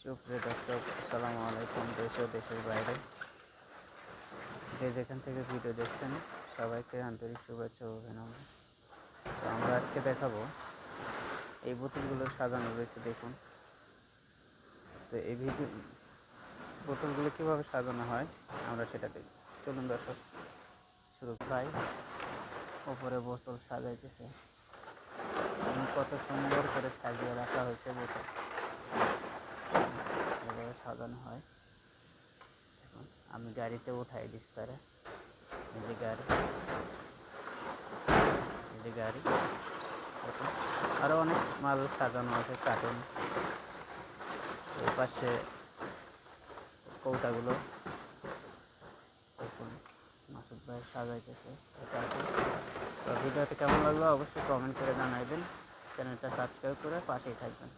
সুপ্রিয় দর্শক, আসসালামু আলাইকুম। দেশ ও দেশের বাইরে যে যেখান থেকে ভিডিও দেখছেন সবাইকে আন্তরিক শুভেচ্ছা ও অভিনন্দন। তো আমরা আজকে দেখাবো এই বোতলগুলো সাজানো রয়েছে, দেখুন। তো এই বোতলগুলো কীভাবে সাজানো হয় আমরা সেটা দেখি। চলুন দর্শক শুরু প্রায় ওপরে বোতল সাজাইতেছে, কত সুন্দর করে সাজিয়ে রাখা হয়েছে বোতল, এভাবে সাজানো হয়। আমি গাড়িতে উঠাই দিচ্ছি তারা, এই যে গাড়ি আরও অনেক মাল সাজানো আছে, কার্টুন। এই পাশে কৌটাগুলো দেখুন, মাসুদ ভাই সাজাইতেছে এটা। তো ভিডিওটি কেমন লাগলো অবশ্যই কমেন্ট করে জানাইবেন। চ্যানেলটা সাবস্ক্রাইব করে পাশেই থাকবেন।